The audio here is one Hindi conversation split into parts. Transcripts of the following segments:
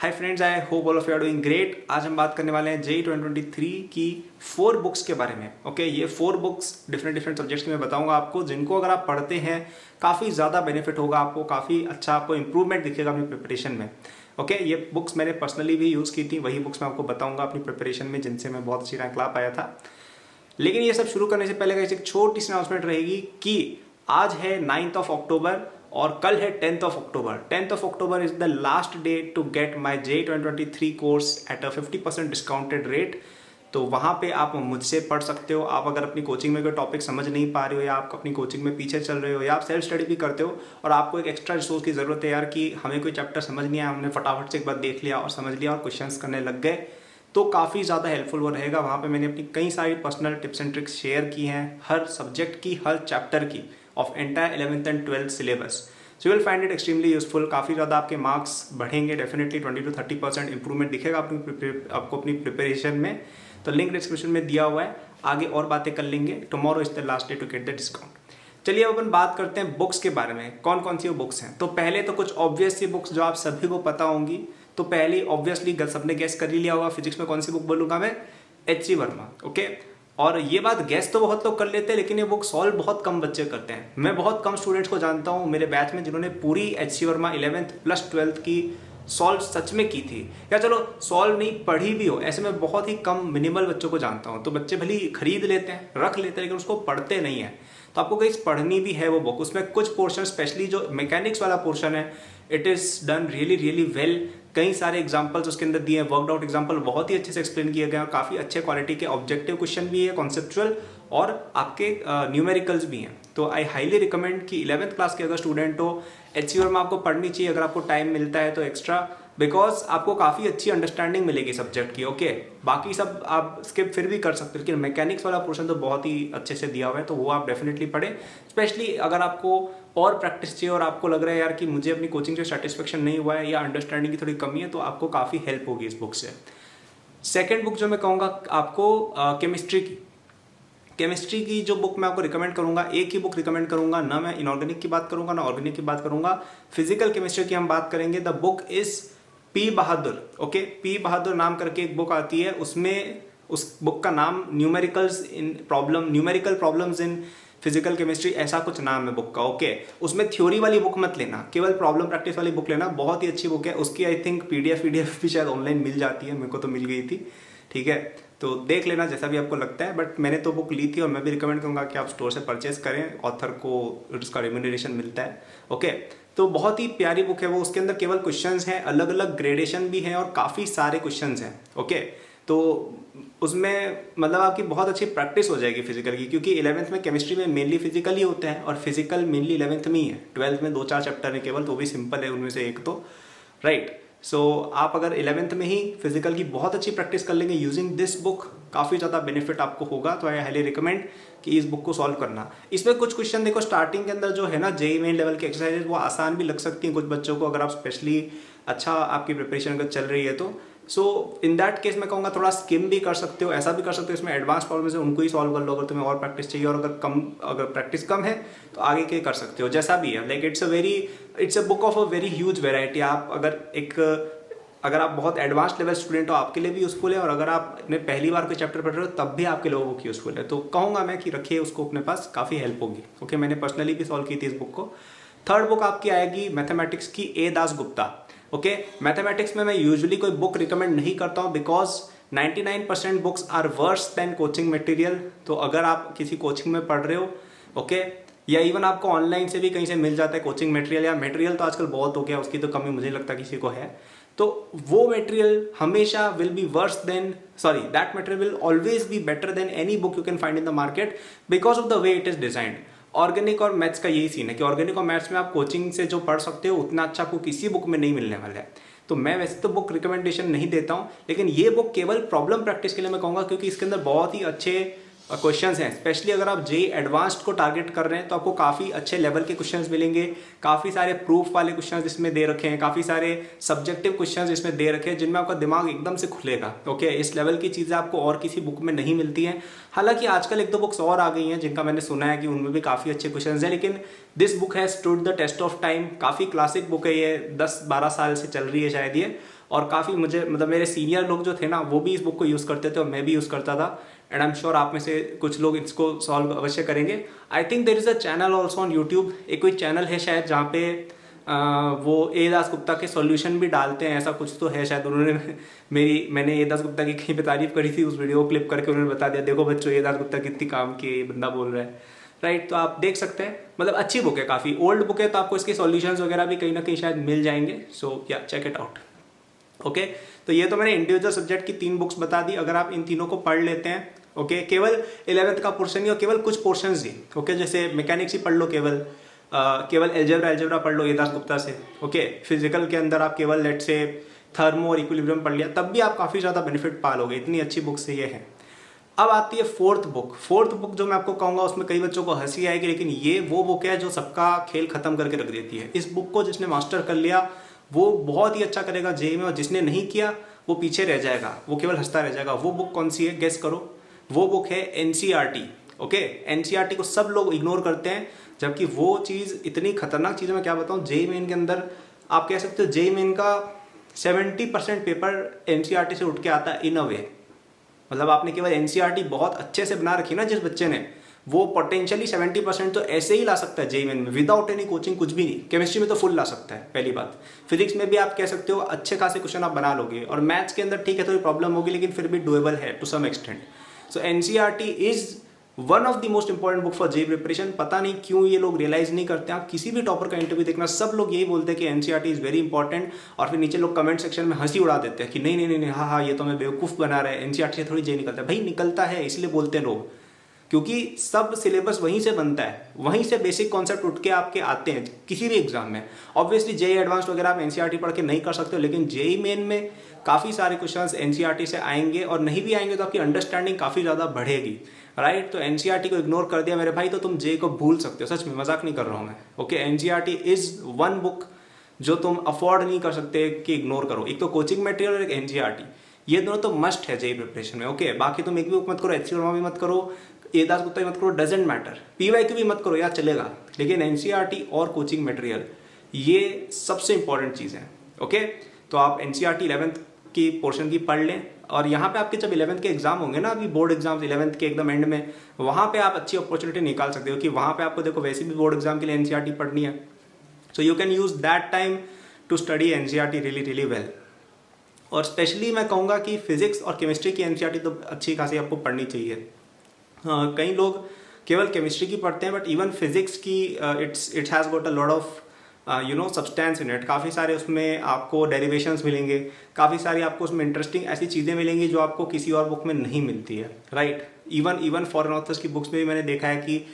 Hi friends, I hope all of you are doing great. आज हम बात करने वाले हैं जेई 2023 की 4 बुक्स के बारे में। ओके, ये 4 बुक्स डिफरेंट सब्जेक्ट्स की मैं बताऊंगा आपको, जिनको अगर आप पढ़ते हैं काफ़ी ज़्यादा बेनिफिट होगा आपको, काफ़ी अच्छा आपको इंप्रूवमेंट दिखेगा अपनी प्रिपरेशन में। ओके, ये बुक्स मैंने पर्सनली भी यूज़ की थी, वही बुक्स मैं आपको बताऊंगा अपनी प्रिपरेशन में, जिनसे मैं बहुत अच्छी रैंक ला पाया था। लेकिन ये सब शुरू करने से पहले एक छोटी सी अनाउंसमेंट रहेगी कि आज है 9th ऑफ अक्टूबर और कल है 10th of October. 10th of October is the last day to get my JEE 2023 course at a 50% discounted rate. तो वहाँ पे आप मुझसे पढ़ सकते हो। आप अगर अपनी कोचिंग में कोई टॉपिक समझ नहीं पा रहे हो, या आप अपनी कोचिंग में पीछे चल रहे हो, या आप सेल्फ स्टडी भी करते हो और आपको एक एक्स्ट्रा रिसोर्स की ज़रूरत है यार, कि हमें कोई चैप्टर समझ नहीं आया, हमने फटाफट से एक बार देख लिया और समझ लिया और क्वेश्चंस करने लग गए, तो काफ़ी ज़्यादा हेल्पफुल वो रहेगा। वहाँ पे मैंने अपनी कई सारी personal tips and tricks share की हैं, हर सब्जेक्ट की, हर चैप्टर की, of entire 11th and 12th syllabus. So you will find it extremely useful. काफ़ी ज़्यादा आपके मार्क्स बढ़ेंगे, डेफिनेटली 20 to 30% इंप्रूवमेंट दिखेगा आपको अपनी प्रिपरेशन में। तो लिंक डिस्क्रिप्शन में दिया हुआ है, आगे और बातें कर लेंगे। Tomorrow is the last day to get the discount. चलिए अब अपन बात करते हैं बुक्स के बारे में, कौन कौन सी वो बुक्स हैं। तो पहले तो कुछ ऑब्वियस सी बुक्स जो आप सभी को पता होंगी। तो पहली ऑब्वियसली सबने गेस कर ही लिया होगा, फिजिक्स में कौन सी बुक बोलूंगा मैं, HC वर्मा। ओके, और ये बात गेस तो बहुत लोग कर लेते हैं, लेकिन ये बुक सॉल्व बहुत कम बच्चे करते हैं। मैं बहुत कम स्टूडेंट्स को जानता हूँ मेरे बैच में जिन्होंने पूरी HC Verma 11th plus 12th की सॉल्व सच में की थी, या चलो सॉल्व नहीं पढ़ी भी हो, ऐसे में बहुत ही कम मिनिमल बच्चों को जानता हूँ। तो बच्चे भले खरीद लेते हैं, रख लेते हैं, लेकिन उसको पढ़ते नहीं है। तो आपको कहीं पढ़नी भी है वो बुक। उसमें कुछ पोर्शन, स्पेशली जो मैकेनिक्स वाला पोर्शन है, it is done really well. कई सारे एग्जांपल्स उसके अंदर दिए हैं, वर्कड आउट एग्जांपल बहुत ही अच्छे से एक्सप्लेन किए गए हैं, और काफ़ी अच्छे क्वालिटी के ऑब्जेक्टिव क्वेश्चन भी है, कॉन्सेप्चुअल, और आपके न्यूमेरिकल्स भी हैं। तो आई हाईली रिकमेंड कि 11th क्लास के अगर स्टूडेंट हो, HC वर्मा आपको पढ़नी चाहिए अगर आपको टाइम मिलता है तो एक्स्ट्रा, बिकॉज आपको काफ़ी अच्छी अंडरस्टैंडिंग मिलेगी सब्जेक्ट की। ओके, बाकी सब आप स्किप फिर भी कर सकते हो, लेकिन मैकेनिक्स वाला पोर्शन तो बहुत ही अच्छे से दिया हुआ है, तो वो आप डेफिनेटली पढ़ें। स्पेशली अगर आपको और प्रैक्टिस चाहिए और आपको लग रहा है यार कि मुझे अपनी कोचिंग से सेटिस्फेक्शन नहीं हुआ है, या अंडरस्टैंडिंग की थोड़ी कमी है, तो आपको काफ़ी हेल्प होगी इस बुक से। सेकेंड बुक जो मैं कहूँगा आपको, केमिस्ट्री की जो बुक मैं आपको रिकमेंड करूंगा, एक ही बुक रिकमेंड करूंगा, ना मैं इनऑर्गेनिक की बात करूंगा ना ऑर्गेनिक की बात करूंगा, फिजिकल केमिस्ट्री की हम बात करेंगे। The book is P. Bahadur. Okay, P. बहादुर नाम करके एक बुक आती है, उसमें उस बुक का नाम numerical problems in physical chemistry, ऐसा कुछ नाम है बुक का। ओके, उसमें थ्योरी वाली बुक मत लेना, केवल प्रॉब्लम प्रैक्टिस वाली बुक लेना। बहुत ही अच्छी बुक है, उसकी आई थिंक PDF भी शायद ऑनलाइन मिल जाती है, मेरे को तो मिल गई थी। ठीक है, तो देख लेना जैसा भी आपको लगता है, बट मैंने तो बुक ली थी, और मैं भी रिकमेंड करूंगा कि आप स्टोर से परचेज करें, ऑथर को उसका रेम्यूनरेशन मिलता है। ओके, तो बहुत ही प्यारी बुक है वो। उसके अंदर केवल क्वेश्चंस हैं, अलग अलग ग्रेडेशन भी हैं, और काफ़ी सारे क्वेश्चंस हैं। ओके, तो उसमें मतलब आपकी बहुत अच्छी प्रैक्टिस हो जाएगी फिजिकल की, क्योंकि 11th में केमिस्ट्री में मेनली फिजिकल ही होता है, और फिजिकल मेनली 11th में ही है। 12th में 2-4 चैप्टर हैं केवल, तो भी सिंपल है उनमें से एक तो, राइट। सो आप अगर 11th में ही फिजिकल की बहुत अच्छी प्रैक्टिस कर लेंगे यूजिंग दिस बुक, काफ़ी ज़्यादा बेनिफिट आपको होगा। तो आई हाईली रिकमेंड कि इस बुक को सॉल्व करना। इसमें कुछ क्वेश्चन देखो, स्टार्टिंग के अंदर जो है ना, JEE मेन लेवल की एक्सरसाइजेज वो आसान भी लग सकती हैं कुछ बच्चों को, अगर आप स्पेशली अच्छा आपकी प्रिपरेशन अगर चल रही है तो। सो इन दैट केस मैं कहूँगा थोड़ा स्किम भी कर सकते हो, ऐसा भी कर सकते हो। इसमें एडवांस प्रॉब्लम्स है, उनको ही सॉल्व कर लो अगर तुम्हें और प्रैक्टिस चाहिए, और अगर प्रैक्टिस कम है तो आगे के कर सकते हो, जैसा भी है। Like it's a book of a very huge variety. आप अगर आप बहुत एडवांस लेवल स्टूडेंट हो, आपके लिए भी यूजफुल है, और अगर आप अपने पहली बार कोई चैप्टर पढ़ रहे हो तब भी आपके लिए वो बुक यूजफुल है। तो कहूँगा मैं कि रखिए उसको अपने पास, काफ़ी हेल्प होगी। ओके, मैंने पर्सनली भी सॉल्व की थी इस बुक को। थर्ड बुक आपकी आएगी मैथमेटिक्स की, A. दासगुप्ता। ओके, मैथमेटिक्स में मैं यूजुअली कोई बुक रिकमेंड नहीं करता हूँ, because 99% books are worse than coaching material. तो अगर आप किसी कोचिंग में पढ़ रहे हो, ओके, या इवन आपको ऑनलाइन से भी कहीं से मिल जाता है कोचिंग मटेरियल, या मटेरियल तो आजकल बहुत हो गया, उसकी तो कमी मुझे नहीं लगता किसी को है, तो वो मटेरियल हमेशा will be worse than, sorry, that material will always be better than any book you can find in the market, because of the way it is designed. Organic और मैथ्स का यही सीन है कि ऑर्गेनिक और मैथ्स में आप कोचिंग से जो पढ़ सकते हो उतना अच्छा आपको किसी बुक में नहीं मिलने वाला है। तो मैं वैसे तो बुक रिकमेंडेशन नहीं देता हूँ, लेकिन ये बुक केवल प्रॉब्लम प्रैक्टिस के लिए मैं कहूँगा, क्योंकि इसके अंदर बहुत ही अच्छे क्वेश्चंस हैं। स्पेशली अगर आप JEE एडवांस्ड को टारगेट कर रहे हैं तो आपको काफ़ी अच्छे लेवल के क्वेश्चंस मिलेंगे, काफ़ी सारे प्रूफ वाले क्वेश्चंस इसमें दे रखे हैं, काफ़ी सारे सब्जेक्टिव क्वेश्चंस इसमें दे रखे हैं, जिनमें आपका दिमाग एकदम से खुलेगा। ओके, इस लेवल की चीज़ें आपको और किसी बुक में नहीं मिलती हैं। हालांकि आजकल 1-2 बुक्स और आ गई हैं जिनका मैंने सुना है कि उनमें भी काफ़ी अच्छे क्वेश्चंस हैं, लेकिन this book has stood the test of time. काफ़ी क्लासिक बुक है ये, 10-12 साल से चल रही है शायद ये, और काफ़ी मुझे मतलब मेरे सीनियर लोग जो थे ना वो भी इस बुक को यूज़ करते थे और मैं भी यूज़ करता था, एंड आई एम श्योर आप में से कुछ लोग इसको सॉल्व अवश्य करेंगे। I think there is a channel also on YouTube, एक कोई चैनल है शायद जहाँ पे वो ए दास गुप्ता के सॉल्यूशन भी डालते हैं, ऐसा कुछ तो है शायद। उन्होंने मैंने ए दास गुप्ता की कहीं पे तारीफ करी थी, उस वीडियो को क्लिप करके उन्होंने बता दिया देखो बच्चों ए दास गुप्ता कितनी काम की है, ये बंदा बोल रहा है, राइट। तो आप देख सकते हैं, मतलब अच्छी बुक है, काफ़ी ओल्ड बुक है, तो आपको इसके सॉल्यूशंस वगैरह भी कहीं ना कहीं शायद मिल जाएंगे। सो या चेक इट आउट। ओके, तो ये तो मैंने इंडिविजुअल सब्जेक्ट की 3 बुक्स बता दी। अगर आप इन तीनों को पढ़ लेते हैं, ओके, केवल 11th का पोर्शन ही और केवल कुछ पोर्शंस ही, ओके, जैसे मैकेनिक्स ही पढ़ लो, केवल एल्जेब्रा पढ़ लो ए दास गुप्ता से, ओके। फिजिकल के अंदर आप केवल लेट से थर्मो और इक्विलिब्रियम पढ़ लिया, तब भी आप काफ़ी ज़्यादा बेनिफिट पा लोगे, इतनी अच्छी बुक से ये है। अब आती है फोर्थ बुक जो मैं आपको कहूँगा उसमें कई बच्चों को हंसी आएगी, लेकिन ये वो बुक है जो सबका खेल खत्म करके रख देती है। इस बुक को जिसने मास्टर कर लिया वो बहुत ही अच्छा करेगा जेईई में, और जिसने नहीं किया वो पीछे रह जाएगा, वो केवल हंसता रह जाएगा। वो बुक कौन सी है, गेस करो। वो बुक है एनसीईआरटी। ओके, एनसीईआरटी को सब लोग इग्नोर करते हैं, जबकि वो चीज़ इतनी खतरनाक चीज़ है। मैं क्या बताऊँ, जेईई मेन के अंदर आप कह सकते हो जेईई मेन का 70% पेपर एनसीईआरटी से उठ के आता है इन अ वे। मतलब आपने केवल एनसीईआरटी बहुत अच्छे से बना रखी ना जिस बच्चे ने, वो पोटेंशियली 70% तो ऐसे ही ला सकता है जेईई में विदाउट एनी कोचिंग, कुछ भी नहीं। केमिस्ट्री में तो फुल ला सकता है, पहली बात। फिजिक्स में भी आप कह सकते हो अच्छे खासे क्वेश्चन आप बना लोगे, और मैथ्स के अंदर ठीक है थोड़ी प्रॉब्लम होगी, लेकिन फिर भी डुएबल है to some extent. So NCERT is one of the most important book for JEE preparation. पता नहीं क्यों ये लोग रियलाइज नहीं करते। आप किसी भी टॉपर का इंटरव्यू देखना, सब लोग यही बोलते हैं कि एनसीईआरटी इज वेरी इंपॉर्टेंट, और फिर नीचे लोग कमेंट सेक्शन में हंसी उड़ा देते हैं कि नहीं नहीं नहीं, हाँ ये तो मैं बेवकूफ़ बना रहा है, एनसीईआरटी से थोड़ी जेईई निकलता है। भाई निकलता है, इसलिए बोलते हैं लोग, क्योंकि सब सिलेबस वहीं से बनता है, वहीं से बेसिक कॉन्सेप्ट उठ के आपके आते हैं किसी भी एग्जाम में। ऑब्वियसली जेईई एडवांस वगैरह आप एनसीईआरटी पढ़ के नहीं कर सकते हो, लेकिन जेईई मेन में काफ़ी सारे क्वेश्चंस एनसीईआरटी से आएंगे, और नहीं भी आएंगे तो आपकी अंडरस्टैंडिंग काफ़ी ज़्यादा बढ़ेगी, राइट। तो एनसीईआरटी को इग्नोर कर दिया मेरे भाई तो तुम जेईई को भूल सकते हो, सच में मजाक नहीं कर रहा हूँ मैं। Okay, NCERT is one book जो तुम अफोर्ड नहीं कर सकते कि इग्नोर करो। एक तो कोचिंग मटेरियल और एक एनसीईआरटी, ये दोनों तो मस्ट है जेईई प्रिपरेशन में। ओके, बाकी तुम एक भी बुक मत करो, एचसी वर्मा भी मत करो, ए दास गुप्ता भी मत करो, डजेंट मैटर, पीवाईक्यू भी मत करो यार, चलेगा, लेकिन एनसीईआरटी और कोचिंग मटेरियल ये सबसे इंपॉर्टेंट चीज़ है। ओके, तो आप एनसीईआरटी 11th की पोर्शन की पढ़ लें, और यहाँ पे आपके जब 11th के एग्जाम होंगे ना, अभी बोर्ड एग्जाम्स 11th के एकदम एंड में, वहाँ पे आप अच्छी अपॉर्चुनिटी निकाल सकते हो कि वहाँ पे आपको देखो वैसे भी बोर्ड एग्जाम के लिए एनसीईआरटी पढ़नी है, so you can use that time to study NCERT really well. और स्पेशली मैं कहूँगा कि फिजिक्स और केमिस्ट्री की एनसीईआरटी तो अच्छी खासी आपको पढ़नी चाहिए। कई लोग केवल केमिस्ट्री की पढ़ते हैं, बट इवन फिजिक्स की it has got a lot of substance in it. काफ़ी सारे उसमें आपको डेरिवेशंस मिलेंगे, काफ़ी सारी आपको उसमें इंटरेस्टिंग ऐसी चीज़ें मिलेंगी जो आपको किसी और बुक में नहीं मिलती है, राइट। इवन फॉरेन ऑथर्स की बुक्स में भी मैंने देखा है कि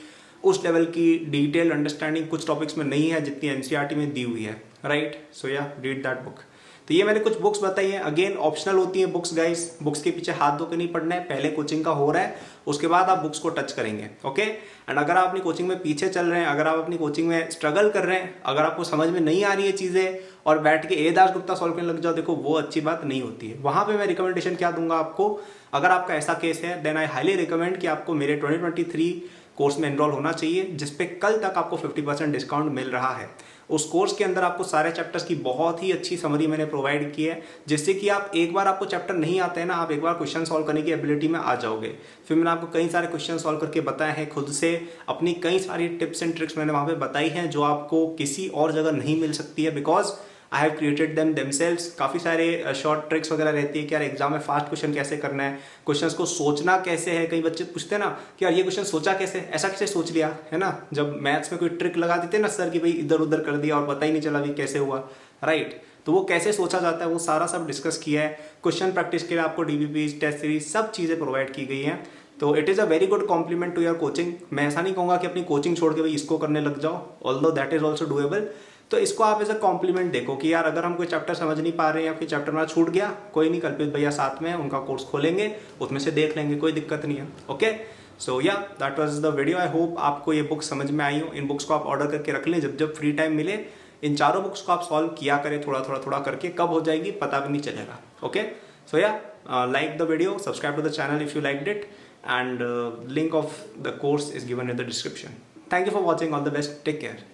उस लेवल की डिटेल अंडरस्टैंडिंग कुछ टॉपिक्स में नहीं है जितनी एनसीईआरटी में दी हुई है, राइट। सो या रीड दैट बुक। तो ये मैंने कुछ बुक्स बताई हैं, अगेन ऑप्शनल होती हैं बुक्स गाइस, बुक्स के पीछे हाथ धो के नहीं पढ़ना है, पहले कोचिंग का हो रहा है उसके बाद आप बुक्स को टच करेंगे। ओके, एंड अगर आप अपनी कोचिंग में पीछे चल रहे हैं, अगर आप अपनी कोचिंग में स्ट्रगल कर रहे हैं, अगर आपको समझ में नहीं आ रही है चीज़ें और बैठ के ए दास गुप्ता सॉल्व करने लग जाओ, देखो वो अच्छी बात नहीं होती है। वहाँ पर मैं रिकमेंडेशन क्या दूंगा आपको, अगर आपका ऐसा केस है देन आई हाईली रिकमेंड कि आपको मेरे 2023 कोर्स में एनरोल होना चाहिए, जिसपे कल तक आपको 50% डिस्काउंट मिल रहा है। उस कोर्स के अंदर आपको सारे चैप्टर्स की बहुत ही अच्छी समरी मैंने प्रोवाइड की है, जिससे कि आप एक बार आपको चैप्टर नहीं आते हैं ना, आप एक बार क्वेश्चन सॉल्व करने की एबिलिटी में आ जाओगे। फिर मैंने आपको कई सारे क्वेश्चन सॉल्व करके बताए हैं खुद से, अपनी कई सारी टिप्स एंड ट्रिक्स मैंने वहाँ पे बताई हैं जो आपको किसी और जगह नहीं मिल सकती है, because I have created them themselves. काफ़ी सारे शॉर्ट ट्रिक्स वगैरह रहती है कि यार एग्जाम में फास्ट क्वेश्चन कैसे करना है, क्वेश्चंस को सोचना कैसे है। कई बच्चे पूछते हैं ना कि यार ये क्वेश्चन सोचा कैसे, ऐसा कैसे सोच लिया, है ना। जब मैथ्स में कोई ट्रिक लगा देते हैं ना सर कि भाई इधर उधर कर दिया और पता ही नहीं चला भी कैसे हुआ, राइट। तो वो कैसे सोचा जाता है वो सारा सब डिस्कस किया है। क्वेश्चन प्रैक्टिस के लिए आपको डीबीपी, टेस्ट सीरीज सब चीज़ें प्रोवाइड की गई हैं। तो it is a very good compliment to your coaching. मैं ऐसा नहीं कहूँगा कि अपनी कोचिंग छोड़ के भाई इसको करने लग जाओ, although that is also doable. तो इसको आप एज अ कॉम्प्लीमेंट देखो कि यार अगर हम कोई चैप्टर समझ नहीं पा रहे हैं या कोई चैप्टर हमारा छूट गया, कोई नहीं, कल्पित भैया साथ में उनका कोर्स खोलेंगे, उसमें से देख लेंगे, कोई दिक्कत नहीं है। ओके, सो या that was the video. I hope आपको ये बुक समझ में आई हो। इन बुक्स को आप ऑर्डर करके रख लें, जब जब फ्री टाइम मिले इन चारों बुक्स को आप सॉल्व किया करें, थोड़ा करके। कब हो जाएगी पता भी नहीं चलेगा। ओके, सो या like the video, subscribe to the channel if you liked it, and link of the course is given in the description. Thank you for watching. All the best. Take care.